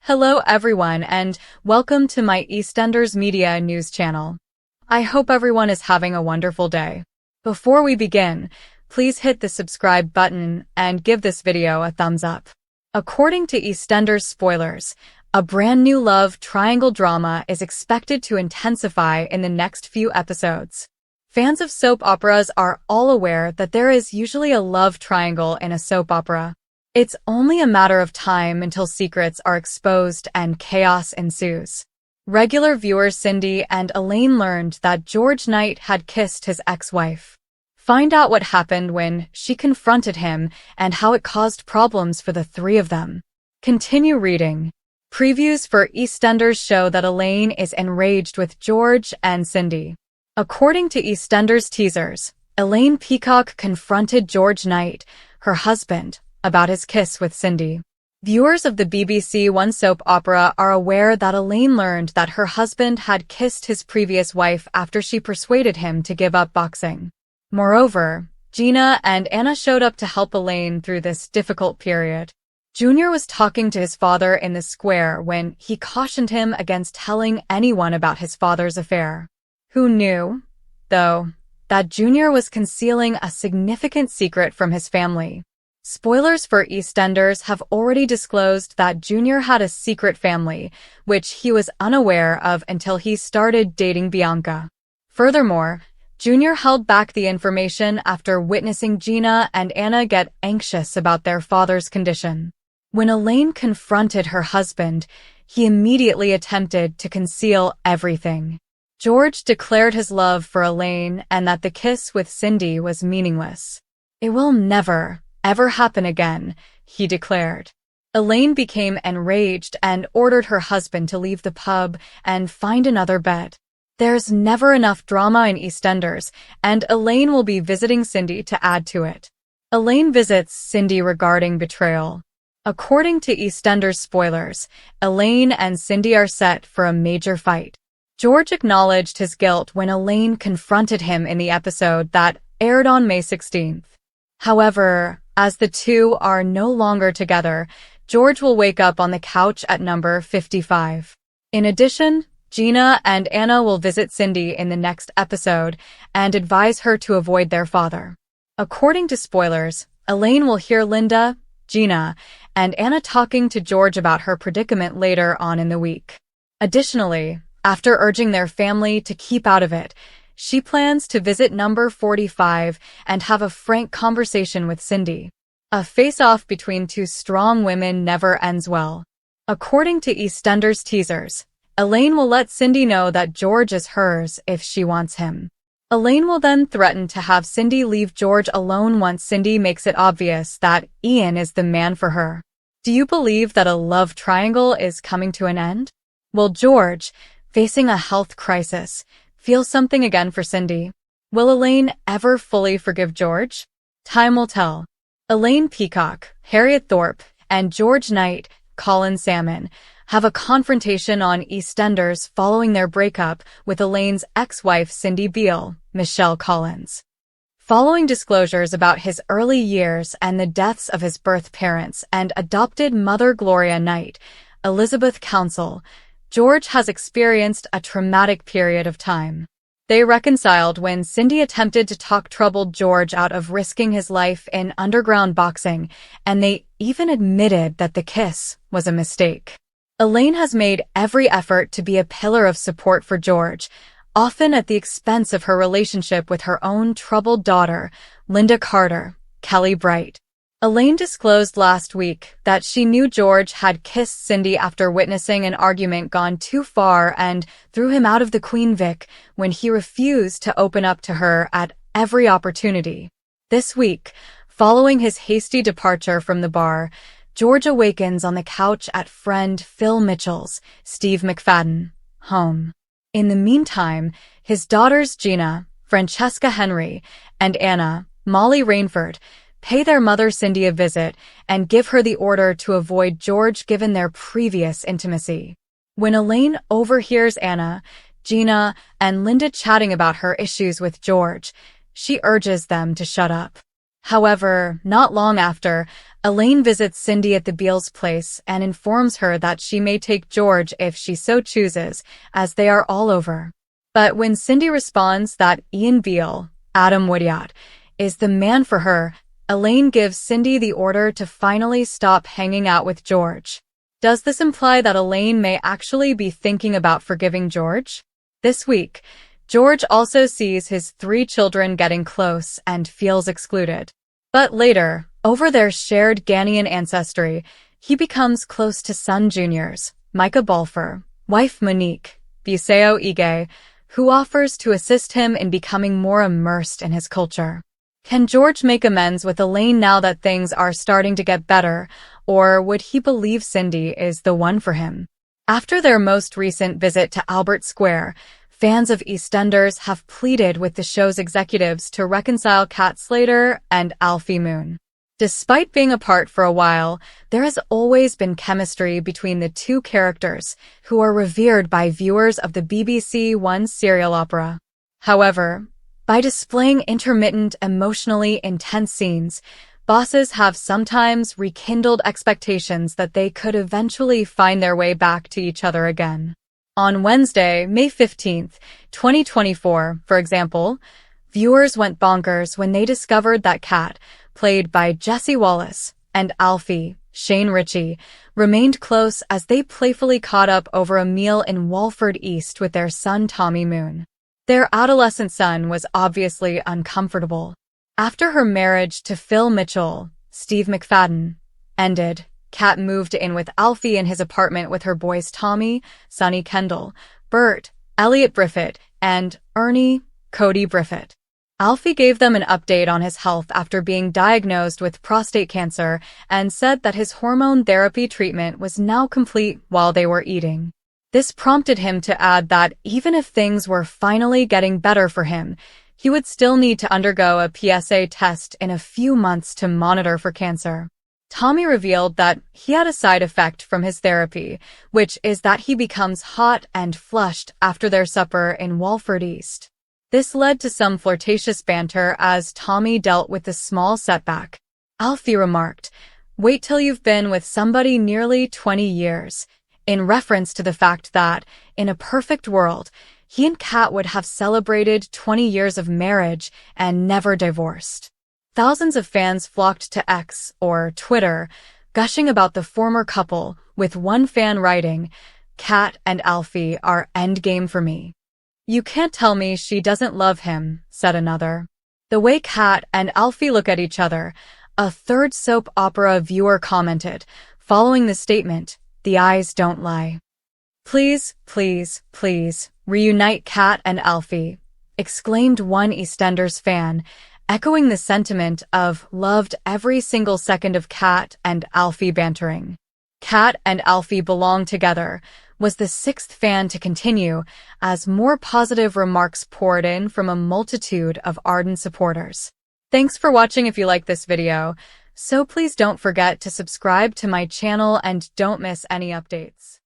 Hello everyone and welcome to my EastEnders Media News channel. I hope everyone is having a wonderful day. Before we begin, please hit the subscribe button and give this video a thumbs up. According to EastEnders spoilers, a brand new love triangle drama is expected to intensify in the next few episodes. Fans of soap operas are all aware that there is usually a love triangle in a soap opera. It's only a matter of time until secrets are exposed and chaos ensues. Regular viewers Cindy and Elaine learned that George Knight had kissed his ex-wife. Find out what happened when she confronted him and how it caused problems for the three of them. Continue reading. Previews for EastEnders show that Elaine is enraged with George and Cindy. According to EastEnders teasers, Elaine Peacock confronted George Knight, her husband, about his kiss with Cindy. Viewers of the BBC One soap opera are aware that Elaine learned that her husband had kissed his previous wife after she persuaded him to give up boxing. Moreover, Gina and Anna showed up to help Elaine through this difficult period. Junior was talking to his father in the square when he cautioned him against telling anyone about his father's affair. Who knew, though, that Junior was concealing a significant secret from his family? Spoilers for EastEnders have already disclosed that Junior had a secret family, which he was unaware of until he started dating Bianca. Furthermore, Junior held back the information after witnessing Gina and Anna get anxious about their father's condition. When Elaine confronted her husband, he immediately attempted to conceal everything. George declared his love for Elaine and that the kiss with Cindy was meaningless. "It will never, ever happen again," he declared. Elaine became enraged and ordered her husband to leave the pub and find another bed. There's never enough drama in EastEnders, and Elaine will be visiting Cindy to add to it. Elaine visits Cindy regarding betrayal. According to EastEnders spoilers, Elaine and Cindy are set for a major fight. George acknowledged his guilt when Elaine confronted him in the episode that aired on May 16th. However, as the two are no longer together, George will wake up on the couch at number 55. In addition, Gina and Anna will visit Cindy in the next episode and advise her to avoid their father. According to spoilers, Elaine will hear Linda, Gina, and Anna talking to George about her predicament later on in the week. Additionally, after urging their family to keep out of it, she plans to visit number 45 and have a frank conversation with Cindy. A face-off between two strong women never ends well. According to EastEnders teasers, Elaine will let Cindy know that George is hers if she wants him. Elaine will then threaten to have Cindy leave George alone once Cindy makes it obvious that Ian is the man for her. Do you believe that a love triangle is coming to an end? Will George, facing a health crisis, feel something again for Cindy? Will Elaine ever fully forgive George? Time will tell. Elaine Peacock, Harriet Thorpe, and George Knight, Colin Salmon, have a confrontation on EastEnders following their breakup with Elaine's ex-wife Cindy Beale, Michelle Collins. Following disclosures about his early years and the deaths of his birth parents and adopted mother Gloria Knight, Elizabeth Council, George has experienced a traumatic period of time. They reconciled when Cindy attempted to talk troubled George out of risking his life in underground boxing, and they even admitted that the kiss was a mistake. Elaine has made every effort to be a pillar of support for George, often at the expense of her relationship with her own troubled daughter, Linda Carter, Kelly Bright. Elaine disclosed last week that she knew George had kissed Cindy after witnessing an argument gone too far and threw him out of the Queen Vic when he refused to open up to her at every opportunity. This week, following his hasty departure from the bar, George awakens on the couch at friend Phil Mitchell's, Steve McFadden, home. In the meantime, his daughters Gina, Francesca Henry, and Anna, Molly Rainford, pay their mother Cindy a visit and give her the order to avoid George given their previous intimacy. When Elaine overhears Anna, Gina, and Linda chatting about her issues with George, she urges them to shut up. However, not long after, Elaine visits Cindy at the Beals' place and informs her that she may take George if she so chooses, as they are all over. But when Cindy responds that Ian Beale, Adam Woodyard, is the man for her, Elaine gives Cindy the order to finally stop hanging out with George. Does this imply that Elaine may actually be thinking about forgiving George? This week, George also sees his 3 children getting close and feels excluded. But later, over their shared Ghanaian ancestry, he becomes close to son juniors, Micah Balfour, wife Monique, Buseo Ige, who offers to assist him in becoming more immersed in his culture. Can George make amends with Elaine now that things are starting to get better, or would he believe Cindy is the one for him? After their most recent visit to Albert Square, fans of EastEnders have pleaded with the show's executives to reconcile Kat Slater and Alfie Moon. Despite being apart for a while, there has always been chemistry between the two characters, who are revered by viewers of the BBC One serial opera. However, by displaying intermittent, emotionally intense scenes, bosses have sometimes rekindled expectations that they could eventually find their way back to each other again. On Wednesday, May 15, 2024, for example, viewers went bonkers when they discovered that Kat, played by Jesse Wallace, and Alfie, Shane Ritchie, remained close as they playfully caught up over a meal in Walford East with their son Tommy Moon. Their adolescent son was obviously uncomfortable. After her marriage to Phil Mitchell, Steve McFadden, ended, Kat moved in with Alfie in his apartment with her boys Tommy, Sonny Kendall, Bert, Elliot Briffett, and Ernie, Cody Briffett. Alfie gave them an update on his health after being diagnosed with prostate cancer and said that his hormone therapy treatment was now complete while they were eating. This prompted him to add that even if things were finally getting better for him, he would still need to undergo a PSA test in a few months to monitor for cancer. Tommy revealed that he had a side effect from his therapy, which is that he becomes hot and flushed after their supper in Walford East. This led to some flirtatious banter as Tommy dealt with the small setback. Alfie remarked, "Wait till you've been with somebody nearly 20 years, in reference to the fact that, in a perfect world, he and Kat would have celebrated 20 years of marriage and never divorced. Thousands of fans flocked to X, or Twitter, gushing about the former couple, with one fan writing, "Kat and Alfie are endgame for me." "You can't tell me she doesn't love him," said another. "The way Kat and Alfie look at each other," a third soap opera viewer commented, following the statement, "The eyes don't lie." "Please, please, please, reunite Kat and Alfie," exclaimed one EastEnders fan, echoing the sentiment of "loved every single second of Kat and Alfie bantering." "Kat and Alfie belong together," was the sixth fan to continue, as more positive remarks poured in from a multitude of ardent supporters. Thanks for watching. If you like this video, so please don't forget to subscribe to my channel and don't miss any updates.